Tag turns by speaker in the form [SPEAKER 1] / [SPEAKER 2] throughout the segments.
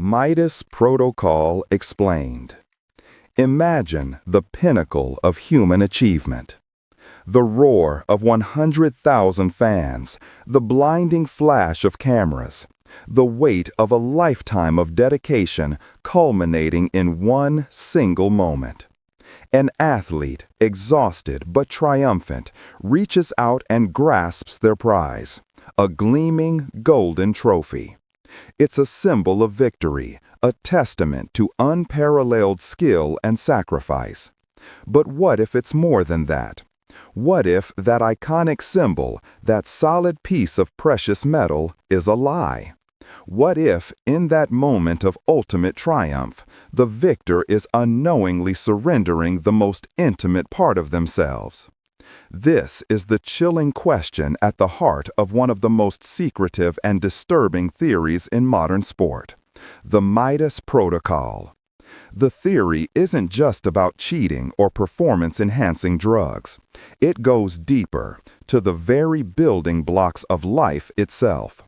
[SPEAKER 1] Midas Protocol explained. Imagine the pinnacle of human achievement. The roar of 100,000 fans, the blinding flash of cameras, the weight of a lifetime of dedication culminating in one single moment. An athlete, exhausted but triumphant, reaches out and grasps their prize, a gleaming golden trophy. It's a symbol of victory, a testament to unparalleled skill and sacrifice. But what if it's more than that? What if that iconic symbol, that solid piece of precious metal, is a lie? What if, in that moment of ultimate triumph, the victor is unknowingly surrendering the most intimate part of themselves? This is the chilling question at the heart of one of the most secretive and disturbing theories in modern sport, the Midas Protocol. The theory isn't just about cheating or performance-enhancing drugs. It goes deeper, to the very building blocks of life itself.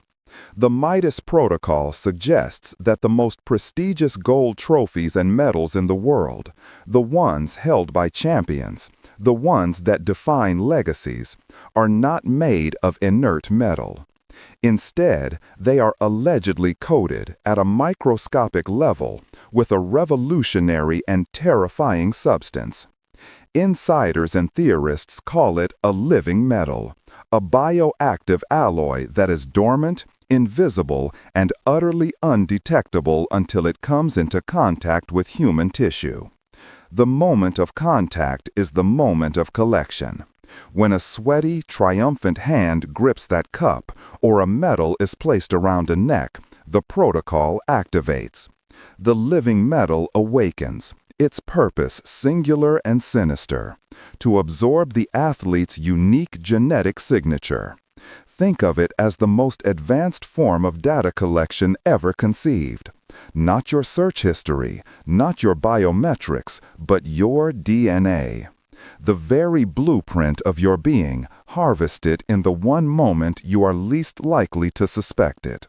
[SPEAKER 1] The Midas Protocol suggests that the most prestigious gold trophies and medals in the world, the ones held by champions, the ones that define legacies, are not made of inert metal. Instead, they are allegedly coated at a microscopic level with a revolutionary and terrifying substance. Insiders and theorists call it a living metal, a bioactive alloy that is dormant, invisible, and utterly undetectable until it comes into contact with human tissue. The moment of contact is the moment of collection. When a sweaty, triumphant hand grips that cup, or a medal is placed around a neck, the protocol activates. The living metal awakens, its purpose singular and sinister, to absorb the athlete's unique genetic signature. Think of it as the most advanced form of data collection ever conceived. Not your search history, not your biometrics, but your DNA. The very blueprint of your being, harvested in the one moment you are least likely to suspect it.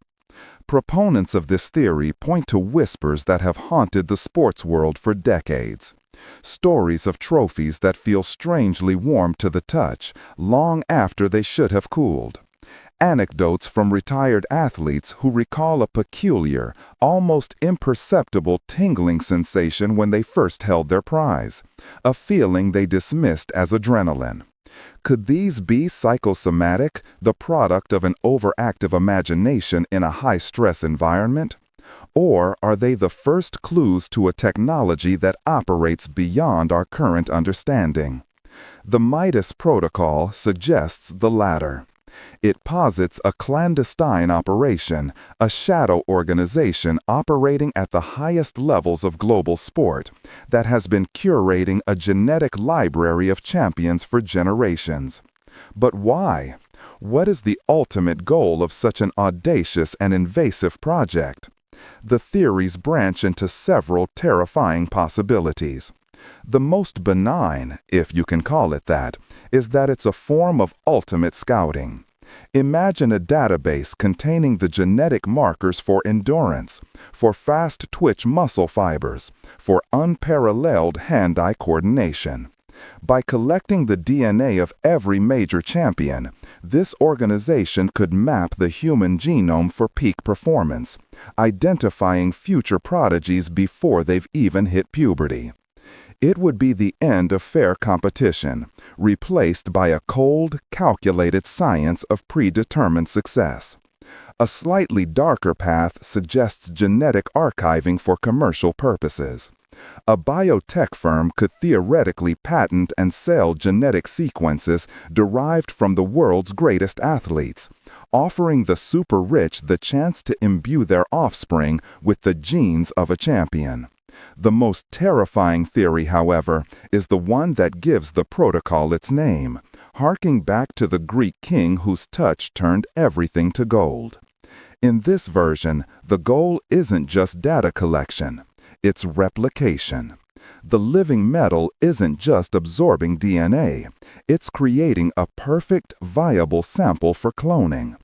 [SPEAKER 1] Proponents of this theory point to whispers that have haunted the sports world for decades. Stories of trophies that feel strangely warm to the touch, long after they should have cooled. Anecdotes from retired athletes who recall a peculiar, almost imperceptible tingling sensation when they first held their prize, a feeling they dismissed as adrenaline. Could these be psychosomatic, the product of an overactive imagination in a high-stress environment? Or are they the first clues to a technology that operates beyond our current understanding? The Midas Protocol suggests the latter. It posits a clandestine operation, a shadow organization operating at the highest levels of global sport, that has been curating a genetic library of champions for generations. But why? What is the ultimate goal of such an audacious and invasive project? The theories branch into several terrifying possibilities. The most benign, if you can call it that, is that it's a form of ultimate scouting. Imagine a database containing the genetic markers for endurance, for fast-twitch muscle fibers, for unparalleled hand-eye coordination. By collecting the DNA of every major champion, this organization could map the human genome for peak performance, identifying future prodigies before they've even hit puberty. It would be the end of fair competition, replaced by a cold, calculated science of predetermined success. A slightly darker path suggests genetic archiving for commercial purposes. A biotech firm could theoretically patent and sell genetic sequences derived from the world's greatest athletes, offering the super-rich the chance to imbue their offspring with the genes of a champion. The most terrifying theory, however, is the one that gives the protocol its name, harking back to the Greek king whose touch turned everything to gold. In this version, the goal isn't just data collection, it's replication. The living metal isn't just absorbing DNA, it's creating a perfect, viable sample for cloning.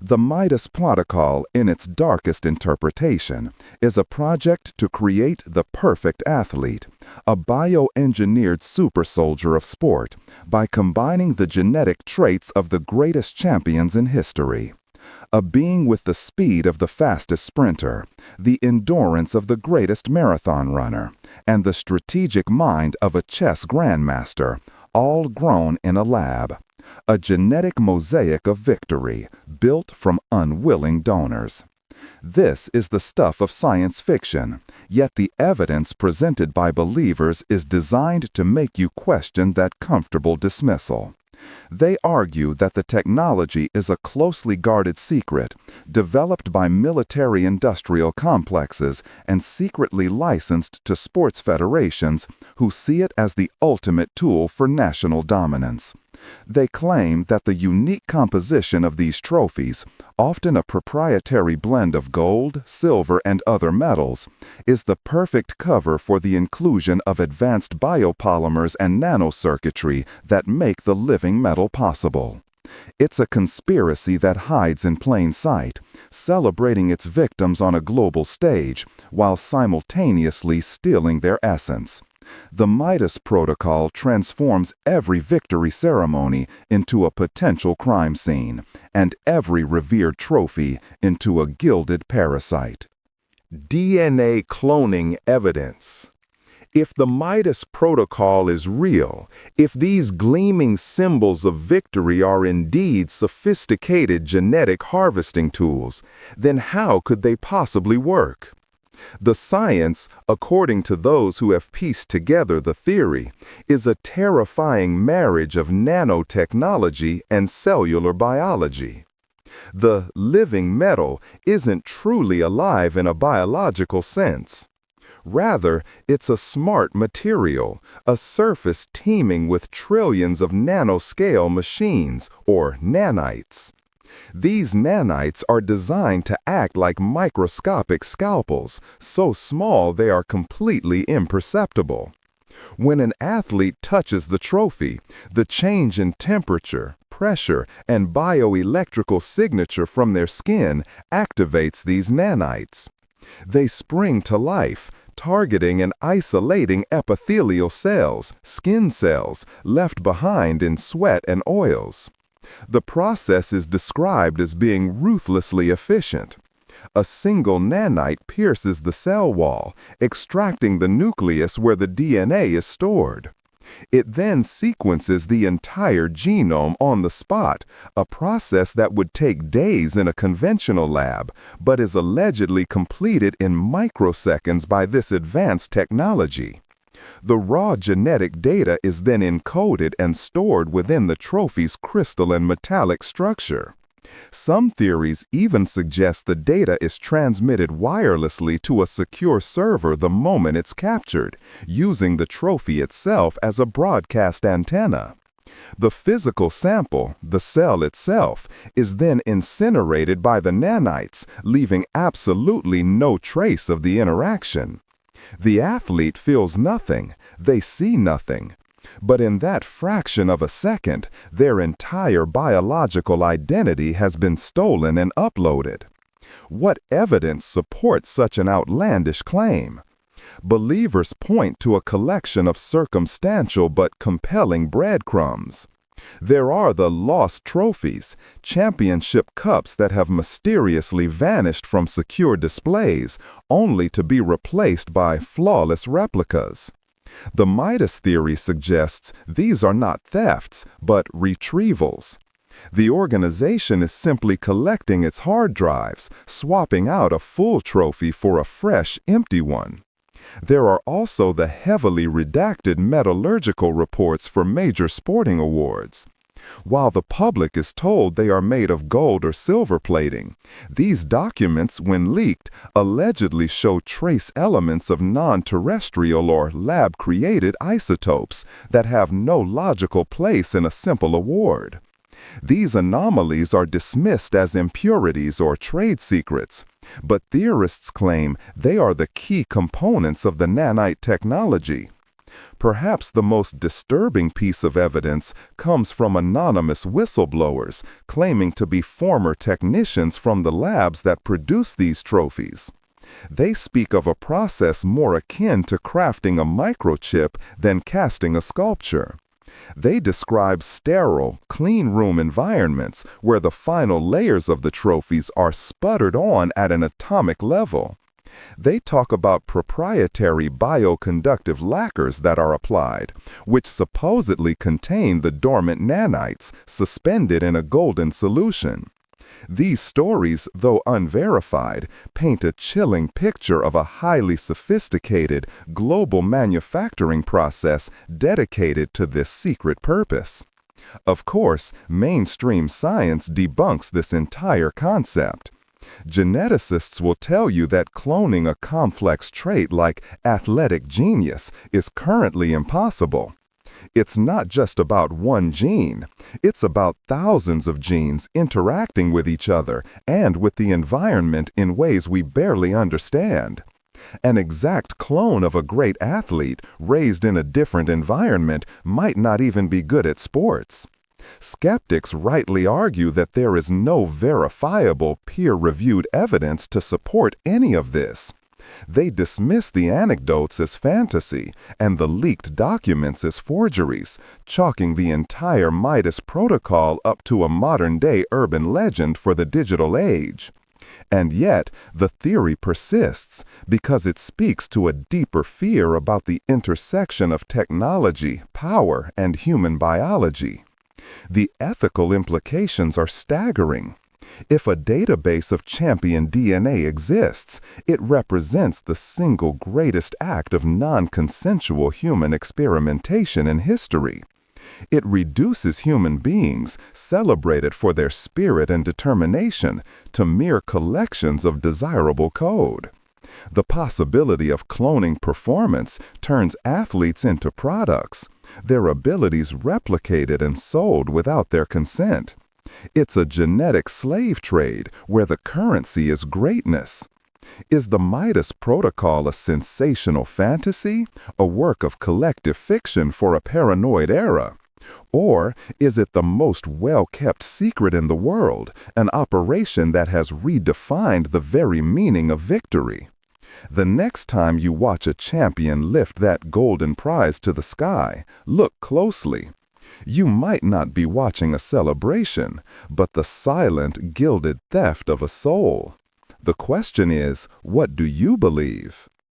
[SPEAKER 1] The Midas Protocol, in its darkest interpretation, is a project to create the perfect athlete, a bioengineered super soldier of sport, by combining the genetic traits of the greatest champions in history. A being with the speed of the fastest sprinter, the endurance of the greatest marathon runner, and the strategic mind of a chess grandmaster, all grown in a lab. A genetic mosaic of victory, built from unwilling donors. This is the stuff of science fiction, yet the evidence presented by believers is designed to make you question that comfortable dismissal. They argue that the technology is a closely guarded secret, developed by military-industrial complexes and secretly licensed to sports federations who see it as the ultimate tool for national dominance. They claim that the unique composition of these trophies, often a proprietary blend of gold, silver, and other metals, is the perfect cover for the inclusion of advanced biopolymers and nanocircuitry that make the living metal possible. It's a conspiracy that hides in plain sight, celebrating its victims on a global stage while simultaneously stealing their essence. The Midas Protocol transforms every victory ceremony into a potential crime scene, and every revered trophy into a gilded parasite. DNA cloning evidence. If the Midas Protocol is real, if these gleaming symbols of victory are indeed sophisticated genetic harvesting tools, then how could they possibly work? The science, according to those who have pieced together the theory, is a terrifying marriage of nanotechnology and cellular biology. The living metal isn't truly alive in a biological sense. Rather, it's a smart material, a surface teeming with trillions of nanoscale machines, or nanites. These nanites are designed to act like microscopic scalpels, so small they are completely imperceptible. When an athlete touches the trophy, the change in temperature, pressure, and bioelectrical signature from their skin activates these nanites. They spring to life, targeting and isolating epithelial cells, skin cells, left behind in sweat and oils. The process is described as being ruthlessly efficient. A single nanite pierces the cell wall, extracting the nucleus where the DNA is stored. It then sequences the entire genome on the spot, a process that would take days in a conventional lab, but is allegedly completed in microseconds by this advanced technology. The raw genetic data is then encoded and stored within the trophy's crystal and metallic structure. Some theories even suggest the data is transmitted wirelessly to a secure server the moment it's captured, using the trophy itself as a broadcast antenna. The physical sample, the cell itself, is then incinerated by the nanites, leaving absolutely no trace of the interaction. The athlete feels nothing, they see nothing. But in that fraction of a second, their entire biological identity has been stolen and uploaded. What evidence supports such an outlandish claim? Believers point to a collection of circumstantial but compelling breadcrumbs. There are the lost trophies, championship cups that have mysteriously vanished from secure displays, only to be replaced by flawless replicas. The Midas theory suggests these are not thefts, but retrievals. The organization is simply collecting its hard drives, swapping out a full trophy for a fresh, empty one. There are also the heavily redacted metallurgical reports for major sporting awards. While the public is told they are made of gold or silver plating, these documents, when leaked, allegedly show trace elements of non-terrestrial or lab-created isotopes that have no logical place in a simple award. These anomalies are dismissed as impurities or trade secrets, but theorists claim they are the key components of the nanite technology. Perhaps the most disturbing piece of evidence comes from anonymous whistleblowers claiming to be former technicians from the labs that produce these trophies. They speak of a process more akin to crafting a microchip than casting a sculpture. They describe sterile, clean room environments where the final layers of the trophies are sputtered on at an atomic level. They talk about proprietary bioconductive lacquers that are applied, which supposedly contain the dormant nanites suspended in a golden solution. These stories, though unverified, paint a chilling picture of a highly sophisticated, global manufacturing process dedicated to this secret purpose. Of course, mainstream science debunks this entire concept. Geneticists will tell you that cloning a complex trait like athletic genius is currently impossible. It's not just about one gene. It's about thousands of genes interacting with each other and with the environment in ways we barely understand. An exact clone of a great athlete raised in a different environment might not even be good at sports. Skeptics rightly argue that there is no verifiable, peer-reviewed evidence to support any of this. They dismiss the anecdotes as fantasy and the leaked documents as forgeries, chalking the entire Midas Protocol up to a modern-day urban legend for the digital age. And yet, the theory persists because it speaks to a deeper fear about the intersection of technology, power, and human biology. The ethical implications are staggering. If a database of champion DNA exists, it represents the single greatest act of non-consensual human experimentation in history. It reduces human beings, celebrated for their spirit and determination, to mere collections of desirable code. The possibility of cloning performance turns athletes into products, their abilities replicated and sold without their consent. It's a genetic slave trade where the currency is greatness. Is the Midas Protocol a sensational fantasy, a work of collective fiction for a paranoid era? Or is it the most well-kept secret in the world, an operation that has redefined the very meaning of victory? The next time you watch a champion lift that golden prize to the sky, look closely. You might not be watching a celebration, but the silent, gilded theft of a soul. The question is, what do you believe?